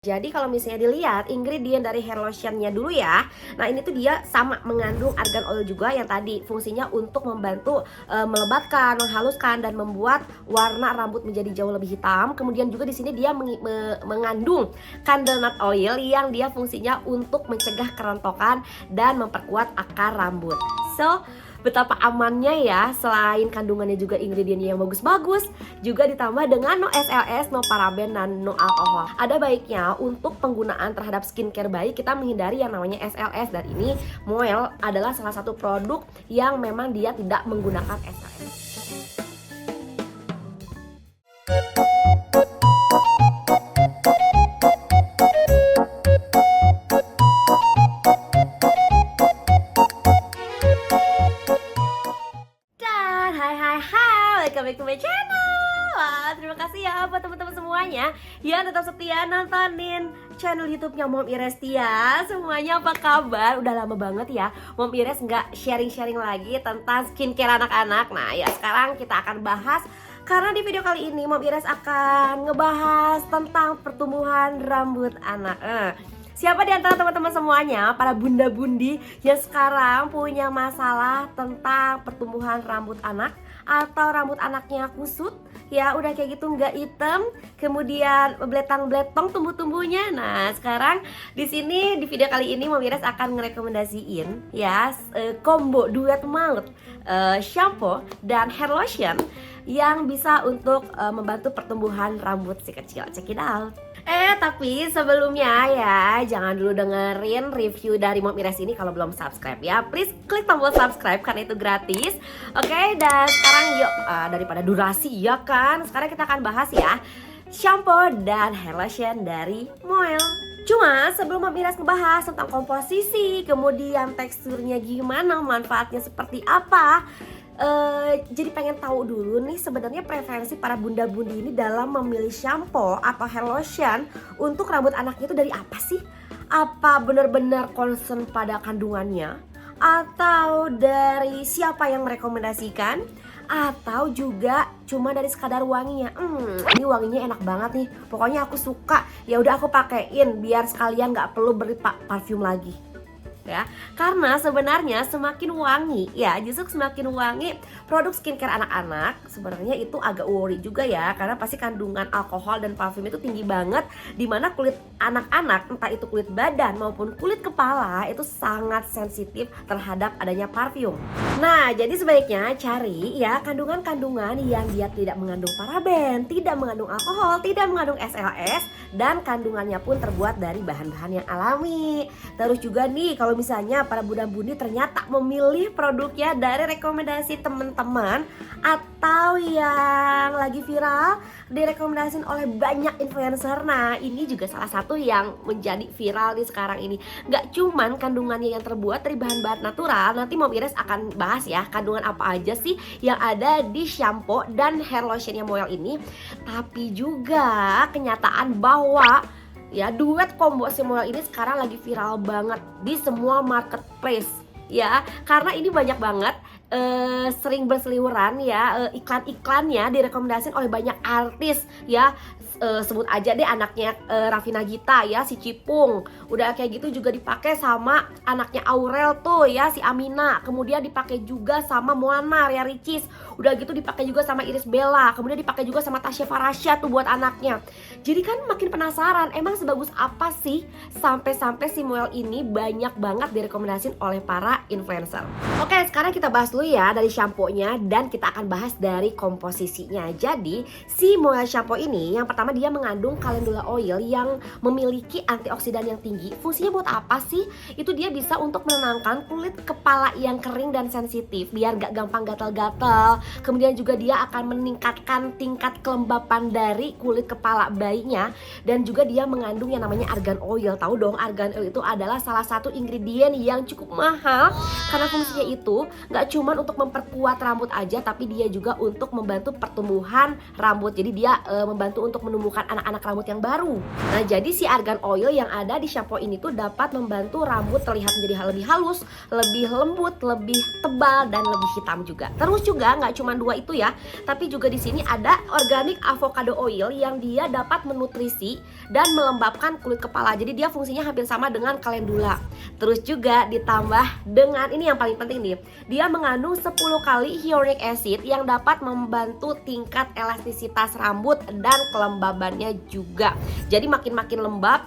Jadi kalau misalnya dilihat ingredient dari hair lotionnya dulu ya. Nah ini tuh dia sama mengandung argan oil juga yang tadi fungsinya untuk membantu melebatkan, menghaluskan dan membuat warna rambut menjadi jauh lebih hitam. Kemudian juga di sini dia mengandung candle nut oil yang dia fungsinya untuk mencegah kerontokan dan memperkuat akar rambut. So betapa amannya ya, selain kandungannya juga ingredientnya yang bagus-bagus, juga ditambah dengan no SLS, no paraben, dan no alkohol. Ada baiknya untuk penggunaan terhadap skincare baik kita menghindari yang namanya SLS, dan ini Moel adalah salah satu produk yang memang dia tidak menggunakan SLS. Welcome back to my channel. Wah, terima kasih ya buat teman-teman semuanya yang tetap setia nontonin channel YouTube-nya Mom Irestia. Semuanya apa kabar? Udah lama banget ya Mom Ires nggak sharing-sharing lagi tentang skincare anak-anak. Nah ya sekarang kita akan bahas, karena di video kali ini Mom Ires akan ngebahas tentang pertumbuhan rambut anak. Siapa di antara teman-teman semuanya, para bunda-bundi yang sekarang punya masalah tentang pertumbuhan rambut anak, atau rambut anaknya kusut, ya udah kayak gitu nggak hitam, kemudian beletang-beletong tumbuh-tumbuhnya. Nah sekarang di sini di video kali ini Mom Ires akan ngerekomendasiin ya combo duet maut shampoo dan hair lotion yang bisa untuk membantu pertumbuhan rambut si kecil. Check it out. Tapi sebelumnya ya, jangan dulu dengerin review dari Mom Ires ini kalau belum subscribe ya. Please klik tombol subscribe karena itu gratis. Oke, dan sekarang yuk, daripada durasi ya kan, sekarang kita akan bahas ya shampoo dan hair lotion dari Moel. Cuma sebelum Mom Ires ngebahas tentang komposisi, kemudian teksturnya gimana, manfaatnya seperti apa, jadi pengen tahu dulu nih sebenarnya preferensi para bunda-budi ini dalam memilih shampoo atau hair lotion untuk rambut anaknya itu dari apa sih? Apa benar-benar concern pada kandungannya? Atau dari siapa yang merekomendasikan? Atau juga cuma dari sekadar wanginya? Ini wanginya enak banget nih, pokoknya aku suka, ya udah aku pakein biar sekalian nggak perlu beli parfum lagi. Ya, karena sebenarnya semakin wangi ya, justru semakin wangi produk skincare anak-anak sebenarnya itu agak worry juga ya, karena pasti kandungan alkohol dan parfum itu tinggi banget, dimana kulit anak-anak entah itu kulit badan maupun kulit kepala itu sangat sensitif terhadap adanya parfum. Nah jadi sebaiknya cari ya kandungan-kandungan yang dia tidak mengandung paraben, tidak mengandung alkohol, tidak mengandung SLS, dan kandungannya pun terbuat dari bahan-bahan yang alami. Terus juga nih kalau misalnya para bunda-budi ternyata memilih produknya dari rekomendasi teman-teman atau yang lagi viral direkomendasiin oleh banyak influencer. Nah ini juga salah satu yang menjadi viral nih sekarang ini. Gak cuman kandungannya yang terbuat dari bahan-bahan natural, nanti Mom Ires akan bahas ya kandungan apa aja sih yang ada di shampoo dan hair lotionnya Moel ini, tapi juga kenyataan bahwa ya duet combo si Moel ini sekarang lagi viral banget di semua marketplace ya, karena ini banyak banget sering berseliweran ya iklan-iklannya direkomendasikan oleh banyak artis ya. Sebut aja deh anaknya Raffi Nagita ya, si Cipung. Udah kayak gitu juga dipakai sama anaknya Aurel tuh ya, si Amina. Kemudian dipakai juga sama Moana, Ria Ricis. Udah gitu dipakai juga sama Iris Bella. Kemudian dipakai juga sama Tasya Farasya tuh buat anaknya. Jadi kan makin penasaran, emang sebagus apa sih sampai-sampai si Moel ini banyak banget direkomendasiin oleh para influencer. Oke, sekarang kita bahas dulu ya dari shampoo-nya, dan kita akan bahas dari komposisinya. Jadi si Moel shampoo ini yang pertama dia mengandung calendula oil yang memiliki antioksidan yang tinggi. Fungsinya buat apa sih? Itu dia bisa untuk menenangkan kulit kepala yang kering dan sensitif biar gak gampang gatal-gatal. Kemudian juga dia akan meningkatkan tingkat kelembapan dari kulit kepala bayinya, dan juga dia mengandung yang namanya argan oil. Tahu dong, argan oil itu adalah salah satu ingredient yang cukup mahal, karena fungsinya itu gak cuman untuk memperkuat rambut aja, tapi dia juga untuk membantu pertumbuhan rambut. Jadi dia membantu untuk menumbuhkan menumbuhkan anak-anak rambut yang baru. Nah, jadi si argan oil yang ada di shampoo ini tuh dapat membantu rambut terlihat menjadi lebih halus, lebih lembut, lebih tebal, dan lebih hitam juga. Terus juga nggak cuma dua itu ya, tapi juga di sini ada organic avocado oil yang dia dapat menutrisi dan melembabkan kulit kepala. Jadi dia fungsinya hampir sama dengan calendula. Terus juga ditambah dengan ini yang paling penting nih, dia mengandung 10 kali hyaluronic acid yang dapat membantu tingkat elastisitas rambut dan kelembabannya juga. Jadi makin lembab,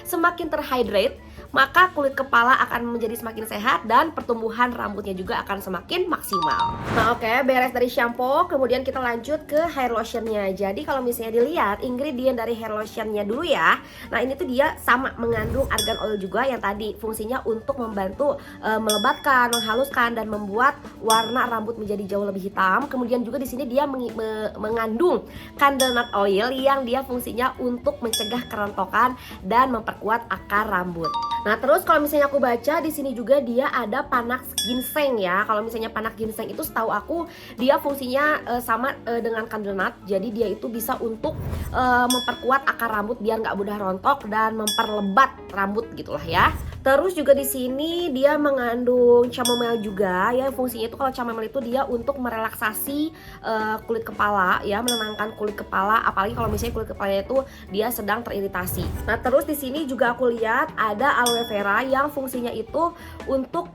semakin terhydrate, maka kulit kepala akan menjadi semakin sehat dan pertumbuhan rambutnya juga akan semakin maksimal. Nah, oke, beres dari shampoo, kemudian kita lanjut ke hair lotionnya. Jadi kalau misalnya dilihat ingredient dari hair lotionnya dulu ya. Nah, ini tuh dia sama mengandung argan oil juga yang tadi fungsinya untuk membantu melebatkan, menghaluskan, dan membuat warna rambut menjadi jauh lebih hitam. Kemudian juga di sini dia mengandung candlenut oil yang dia fungsinya untuk mencegah kerontokan dan memperkuat akar rambut. Nah, terus kalau misalnya aku baca di sini juga dia ada panak ginseng ya. Kalau misalnya panak ginseng itu setahu aku dia fungsinya sama dengan candlenut. Jadi dia itu bisa untuk memperkuat akar rambut biar nggak mudah rontok dan memperlebat rambut gitulah ya. Terus juga di sini dia mengandung chamomile juga ya. Fungsinya itu kalau chamomile itu dia untuk merelaksasi kulit kepala ya, menenangkan kulit kepala, apalagi kalau misalnya kulit kepalanya itu dia sedang teriritasi. Nah, terus di sini juga aku lihat ada aloe vera yang fungsinya itu untuk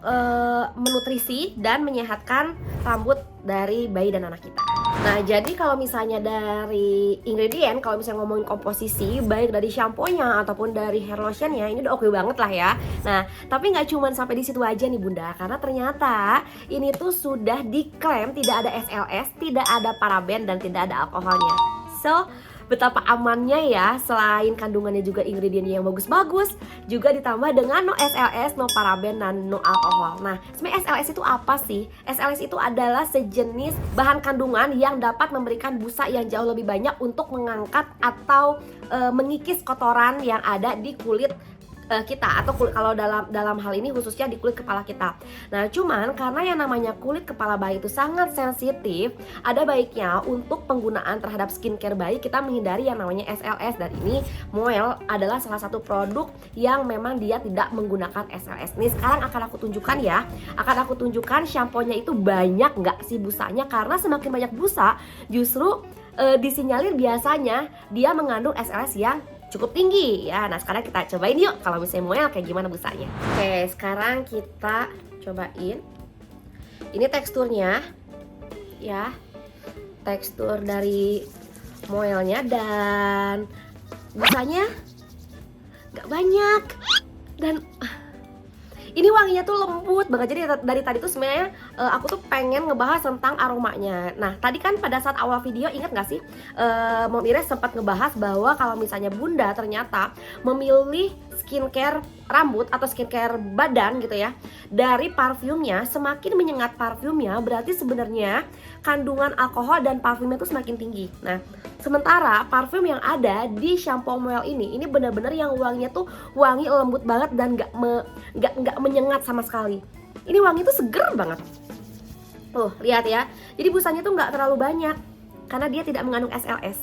menutrisi dan menyehatkan rambut dari bayi dan anak kita. Nah, jadi kalau misalnya dari ingredient, kalau misalnya ngomongin komposisi, baik dari shampoo-nya ataupun dari hair lotion-nya, ini udah oke banget lah ya. Nah, tapi nggak cuma sampai di situ aja nih Bunda, karena ternyata ini tuh sudah diklaim tidak ada SLS, tidak ada paraben, dan tidak ada alkoholnya. So, betapa amannya ya, selain kandungannya juga ingredientnya yang bagus-bagus, juga ditambah dengan no SLS, no paraben, dan no alkohol. Nah, sebenarnya SLS itu apa sih? SLS itu adalah sejenis bahan kandungan yang dapat memberikan busa yang jauh lebih banyak untuk mengangkat atau mengikis kotoran yang ada di kulit kita, atau kalau dalam hal ini khususnya di kulit kepala kita. Nah, cuman karena yang namanya kulit kepala bayi itu sangat sensitif, ada baiknya untuk penggunaan terhadap skincare bayi kita menghindari yang namanya SLS. Dan ini Moel adalah salah satu produk yang memang dia tidak menggunakan SLS. Nih sekarang akan aku tunjukkan ya, shampoo-nya itu banyak nggak sih busanya, karena semakin banyak busa justru disinyalir biasanya dia mengandung SLS yang cukup tinggi ya. Nah, sekarang kita cobain yuk kalau misalnya Moel kayak gimana busanya. Oke, sekarang kita cobain. Ini teksturnya ya, tekstur dari Moelnya, dan busanya nggak banyak, dan ini wanginya tuh lembut banget. Jadi dari tadi tuh sebenarnya aku tuh pengen ngebahas tentang aromanya. Nah, tadi kan pada saat awal video ingat gak sih Mom Ires sempat ngebahas bahwa kalau misalnya Bunda ternyata memilih skincare rambut atau skincare badan gitu ya, dari parfumnya, semakin menyengat parfumnya berarti sebenarnya kandungan alkohol dan parfumnya tuh semakin tinggi. Nah, sementara parfum yang ada di shampoo Moel ini benar-benar yang wanginya tuh wangi lembut banget dan nggak menyengat sama sekali. Ini wangi tuh seger banget. Tuh, lihat ya. Jadi busanya tuh nggak terlalu banyak karena dia tidak mengandung SLS.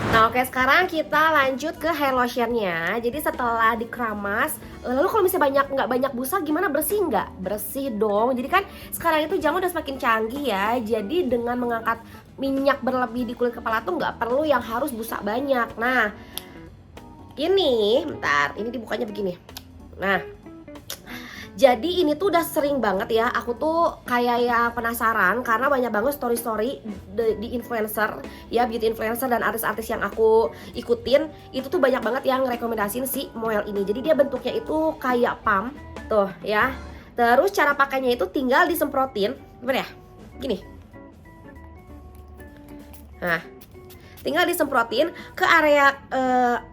Nah, oke, sekarang kita lanjut ke hair lotionnya. Jadi setelah dikeramas, lalu kalau misalnya nggak banyak busa, gimana, bersih nggak? Bersih dong. Jadi kan sekarang itu zaman udah semakin canggih ya. Jadi dengan mengangkat minyak berlebih di kulit kepala tuh nggak perlu yang harus busa banyak. Nah, ini, bentar, ini dibukanya begini. Nah, jadi ini tuh udah sering banget ya, aku tuh kayak ya penasaran karena banyak banget story-story di influencer ya, beauty influencer dan artis-artis yang aku ikutin. Itu tuh banyak banget yang rekomendasiin si Moel ini. Jadi dia bentuknya itu kayak pump tuh ya. Terus cara pakainya itu tinggal disemprotin, gimana ya? Gini. Nah, tinggal disemprotin ke area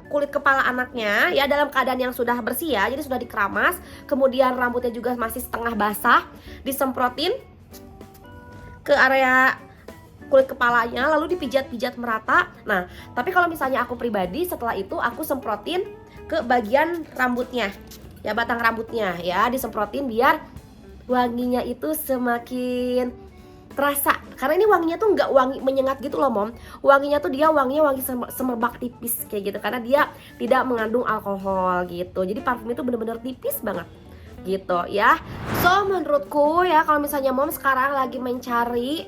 kulit kepala anaknya ya, dalam keadaan yang sudah bersih ya, jadi sudah dikeramas, kemudian rambutnya juga masih setengah basah, disemprotin ke area kulit kepalanya, lalu dipijat-pijat merata. Nah, tapi kalau misalnya aku pribadi, setelah itu aku semprotin ke bagian rambutnya ya, batang rambutnya ya, disemprotin biar wanginya itu semakin terasa, karena ini wanginya tuh nggak wangi menyengat gitu loh mom. Wanginya tuh dia wanginya wangi semerbak tipis kayak gitu, karena dia tidak mengandung alkohol gitu. Jadi parfum itu bener-bener tipis banget gitu ya. So menurutku ya, kalau misalnya mom sekarang lagi mencari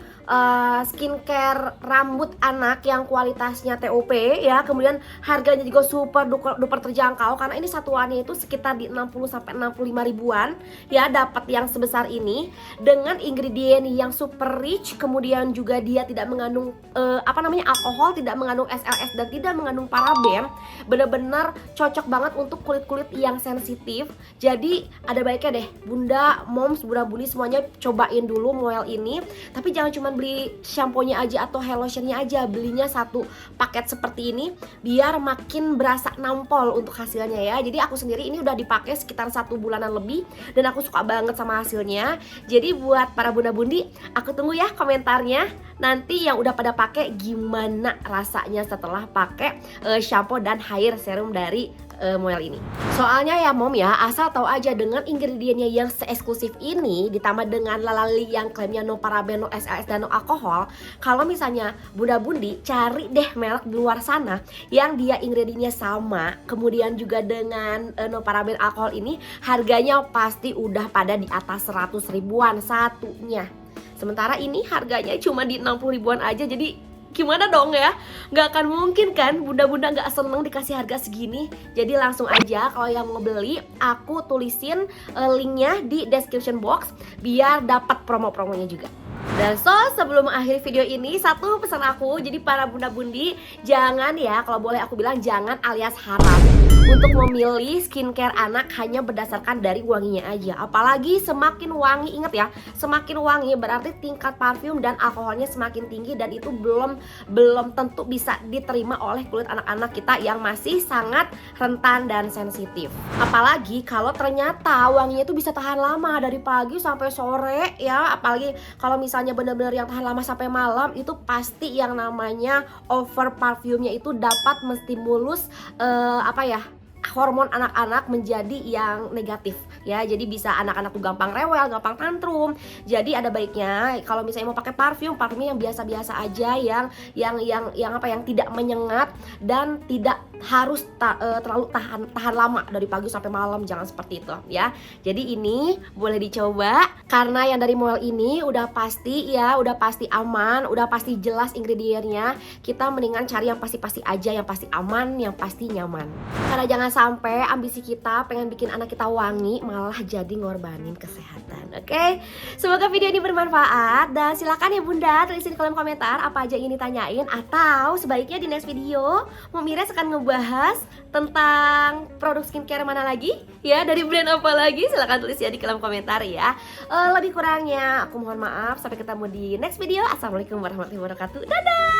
skincare rambut anak yang kualitasnya TOP ya, kemudian harganya juga super duper terjangkau, karena ini satuannya itu sekitar di 60-65 ribuan ya, dapat yang sebesar ini dengan ingredient yang super rich, kemudian juga dia tidak mengandung alkohol, tidak mengandung SLS dan tidak mengandung paraben. Bener-bener cocok banget untuk kulit-kulit yang sensitif. Jadi ada baiknya deh bunda, moms, bunda buni semuanya cobain dulu Moel ini. Tapi jangan cuma beli shampoo-nya aja atau hair lotion-nya aja, belinya satu paket seperti ini biar makin berasa nampol untuk hasilnya ya. Jadi aku sendiri ini udah dipakai sekitar 1 bulanan lebih dan aku suka banget sama hasilnya. Jadi buat para bunda bundi, aku tunggu ya komentarnya nanti yang udah pada pakai gimana rasanya setelah pakai shampoo dan hair serum dari Moel ini. Soalnya ya mom ya, asal tahu aja dengan ingredientnya yang seeksklusif ini ditambah dengan lalali yang klaimnya no paraben, no SLS dan no alkohol. Kalau misalnya bunda bundi cari deh merek di luar sana yang dia ingredientnya sama, kemudian juga dengan no paraben alkohol ini, harganya pasti udah pada di atas 100 ribuan satunya. Sementara ini harganya cuma di 60 ribuan aja, jadi gimana dong ya? Gak akan mungkin kan bunda-bunda gak seneng dikasih harga segini. Jadi langsung aja kalau yang mau beli, aku tulisin linknya di description box biar dapat promo-promonya juga. Dan so sebelum mengakhiri video ini, satu pesan aku, jadi para bunda-bundi jangan ya, kalau boleh aku bilang jangan alias haram untuk memilih skincare anak hanya berdasarkan dari wanginya aja. Apalagi semakin wangi, ingat ya, semakin wangi berarti tingkat parfum dan alkoholnya semakin tinggi, dan itu belum tentu bisa diterima oleh kulit anak-anak kita yang masih sangat rentan dan sensitif. Apalagi kalau ternyata wanginya itu bisa tahan lama dari pagi sampai sore ya, apalagi kalau misalnya benar-benar yang tahan lama sampai malam, itu pasti yang namanya over parfumnya itu dapat menstimulus hormon anak-anak menjadi yang negatif ya. Jadi bisa anak-anak tuh gampang rewel, gampang tantrum. Jadi ada baiknya kalau misalnya mau pakai parfumnya yang biasa-biasa aja, yang tidak menyengat dan tidak harus terlalu tahan lama dari pagi sampai malam, jangan seperti itu ya. Jadi ini boleh dicoba karena yang dari Moel ini udah pasti aman, udah pasti jelas ingredientnya. Kita mendingan cari yang pasti-pasti aja, yang pasti aman, yang pasti nyaman. Karena jangan sampai ambisi kita pengen bikin anak kita wangi malah jadi ngorbanin kesehatan. Oke? Semoga video ini bermanfaat dan silakan ya bunda tulisin di kolom komentar apa aja yang ingin ditanyain, atau sebaiknya di next video Mom Ires akan ngebahas tentang produk skincare mana lagi ya, dari brand apa lagi. Silakan tulis ya di kolom komentar ya. Lebih kurangnya aku mohon maaf. Sampai ketemu di next video. Assalamualaikum warahmatullahi wabarakatuh. Dadah.